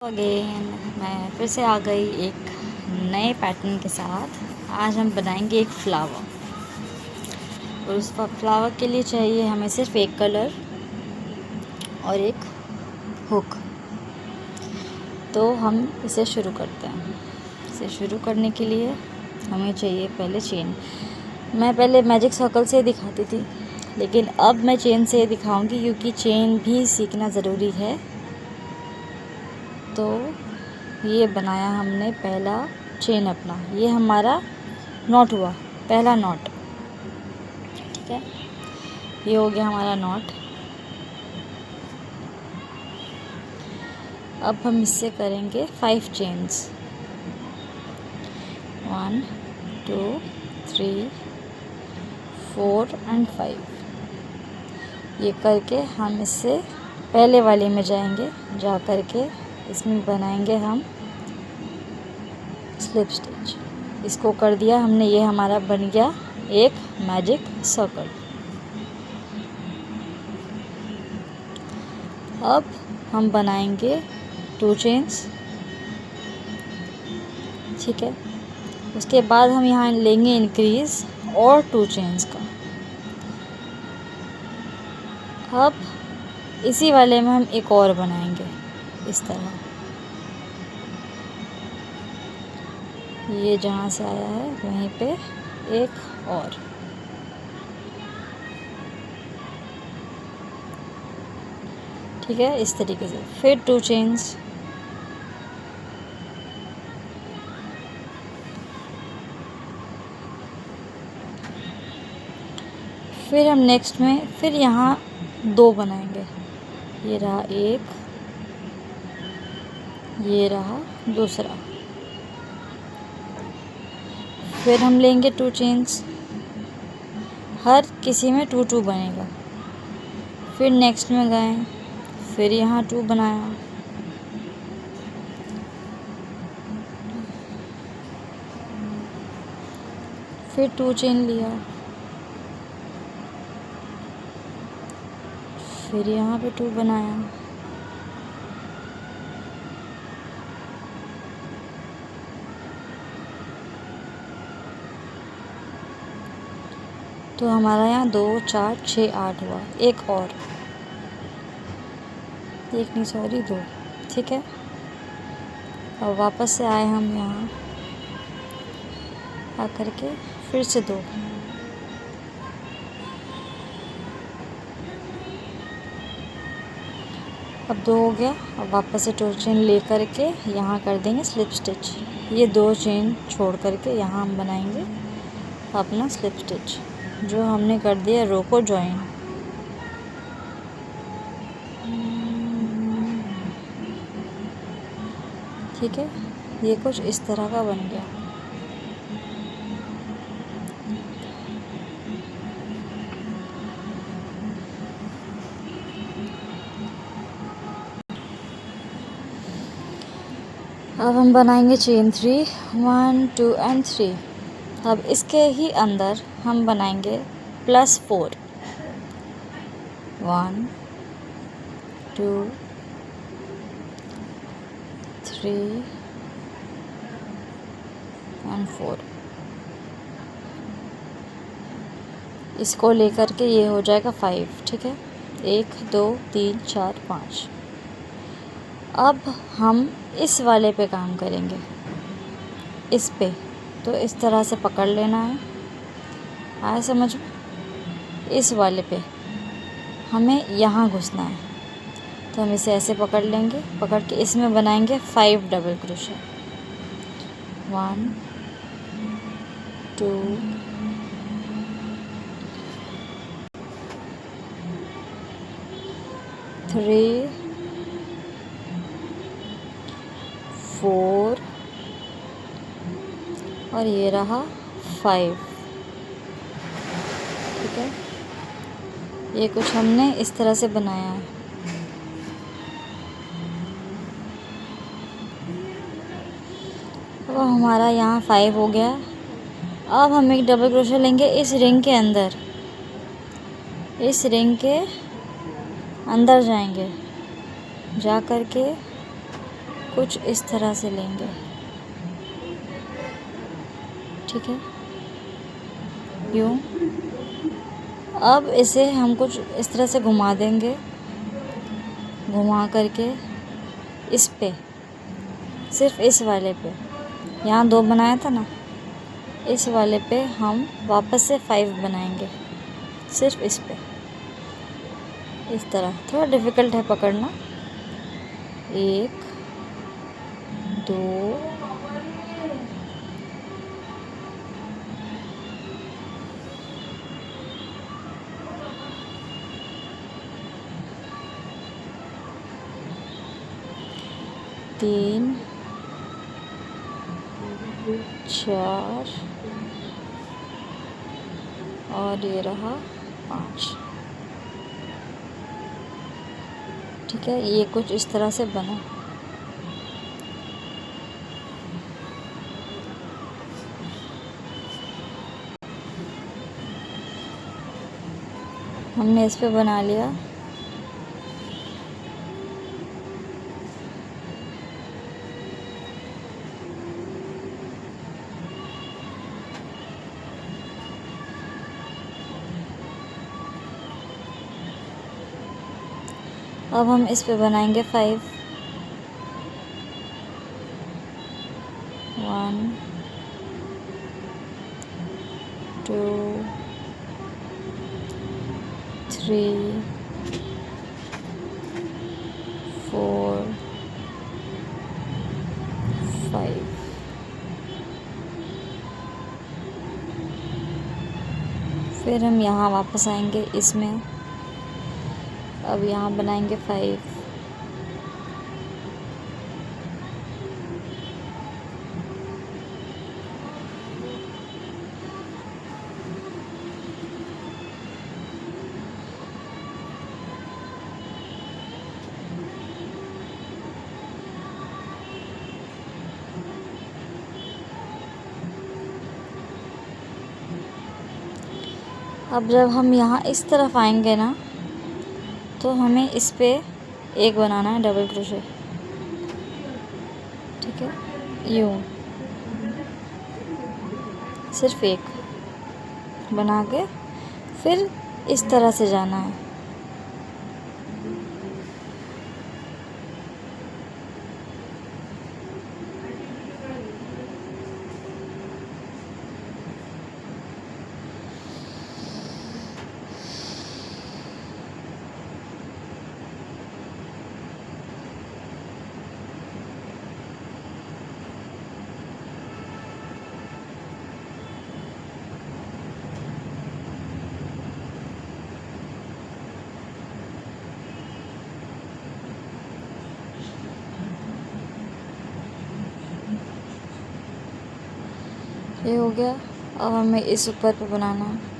Again मैं फिर से आ गई एक नए पैटर्न के साथ। आज हम बनाएंगे एक फ्लावर और उस फ्लावर के लिए चाहिए हमें सिर्फ एक कलर और एक हुक। तो हम इसे शुरू करते हैं। इसे शुरू करने के लिए हमें चाहिए पहले चेन। मैं पहले मैजिक सर्कल से दिखाती थी, लेकिन अब मैं चेन से दिखाऊंगी क्योंकि चेन भी सीखना ज़रूरी है। तो ये बनाया हमने पहला चेन अपना, ये हमारा नॉट हुआ, पहला नॉट। ठीक है, ये हो गया हमारा नॉट। अब हम इससे करेंगे 5 चेन्स, 1 2 3 4 एंड 5। ये करके हम इससे पहले वाले में जाएंगे, जा करके इसमें बनाएंगे हम स्लिप स्टिच। इसको कर दिया हमने, ये हमारा बन गया एक मैजिक सर्कल। अब हम बनाएंगे 2 चेन्स। ठीक है, उसके बाद हम यहाँ लेंगे इंक्रीज और 2 चेन्स का। अब इसी वाले में हम एक और बनाएंगे इस तरह। ये जहाँ से आया है वहीं पे एक और। ठीक है, इस तरीके से फिर 2 चेन्स। फिर हम नेक्स्ट में फिर यहाँ 2 बनाएंगे। ये रहा एक, ये रहा दूसरा। फिर हम लेंगे 2 चेन्स, हर किसी में 2 2 बनेगा। फिर नेक्स्ट में गए, फिर यहाँ 2 बनाया। फिर 2 चेन लिया, फिर यहाँ पे 2 बनाया। तो हमारा यहाँ 2 4 6 8 हुआ। एक और, एक नहीं सॉरी 2। ठीक है, अब वापस से आए हम यहाँ आ करके फिर से 2। अब 2 हो गया। अब वापस से 2 चेन ले करके यहाँ कर देंगे स्लिप स्टिच। ये 2 चेन छोड़ करके यहाँ हम बनाएंगे अपना स्लिप स्टिच, जो हमने कर दिया रो को ज्वाइन। ठीक है, ये कुछ इस तरह का बन गया। अब हम बनाएंगे चेन 3, 1 2 एंड 3। अब इसके ही अंदर हम बनाएंगे +4, 1 2 3 एंड 4। इसको लेकर के ये हो जाएगा 5। ठीक है, 1 2 3 4 5। अब हम इस वाले पे काम करेंगे, इस पे। तो इस तरह से पकड़ लेना है, आया समझ में? इस वाले पे हमें यहाँ घुसना है, तो हम इसे ऐसे पकड़ लेंगे। पकड़ के इसमें बनाएंगे 5 डबल क्रोशे, 1 2 3 4 और ये रहा 5। ठीक है, ये कुछ हमने इस तरह से बनाया है। अब हमारा यहाँ 5 हो गया। अब हम एक डबल क्रोशे लेंगे इस रिंग के अंदर, इस रिंग के अंदर जाएंगे, जा कर के कुछ इस तरह से लेंगे, ठीक है, यूँ। अब इसे हम कुछ इस तरह से घुमा देंगे, घुमा करके इस पे, सिर्फ इस वाले पे, यहाँ 2 बनाया था ना, इस वाले पे हम वापस से 5 बनाएंगे, सिर्फ इस पे, इस तरह। थोड़ा डिफ़िकल्ट है पकड़ना। 1 2 3 4 और ये रहा 5, ठीक है। ये कुछ इस तरह से बना। हमने इस पे बना लिया। अब हम इस पे बनाएंगे 5, 1 2 3 4 5। फिर हम यहाँ वापस आएंगे इसमें। अब यहाँ बनाएंगे 5, अब जब हम यहाँ इस तरफ आएंगे ना, तो हमें इस पे एक बनाना है डबल क्रोशे, ठीक है, यूँ सिर्फ एक बना के फिर इस तरह से जाना है। ये हो गया। अब हमें इस ऊपर पे बनाना है।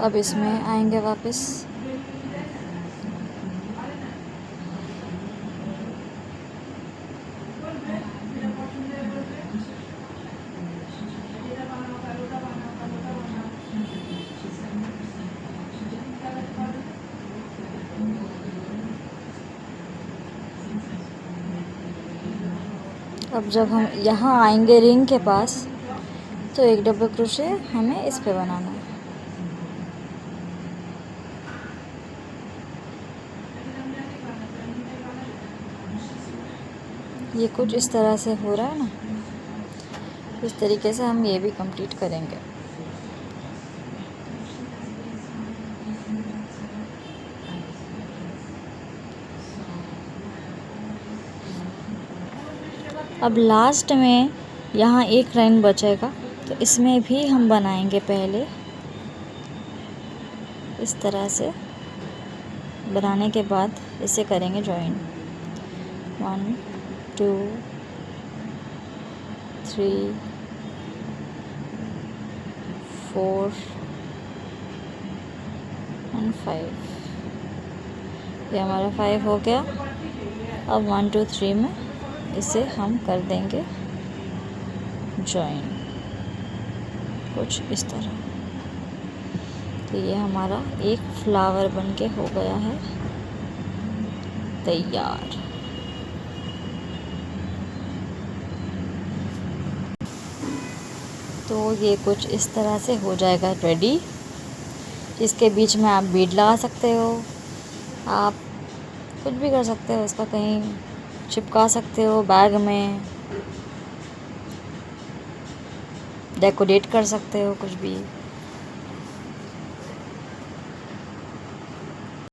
अब इसमें आएंगे वापस, अब जब हम यहाँ आएंगे रिंग के पास, तो एक डबल क्रोशे हमें इस पे बनाना है। ये कुछ इस तरह से हो रहा है ना, इस तरीके से हम ये भी कंप्लीट करेंगे। अब लास्ट में यहाँ एक लाइन बचेगा, तो इसमें भी हम बनाएंगे पहले इस तरह से। बनाने के बाद इसे करेंगे जॉइन, 1 2 3 4 and 5। ये हमारा 5 हो गया। अब 1 2 3 में इसे हम कर देंगे जॉइन, कुछ इस तरह। तो ये हमारा एक फ्लावर बनके हो गया है तैयार। तो ये कुछ इस तरह से हो जाएगा रेडी। इसके बीच में आप बीड लगा सकते हो, आप कुछ भी कर सकते हो, इसका कहीं चिपका सकते हो, बैग में डेकोरेट कर सकते हो, कुछ भी।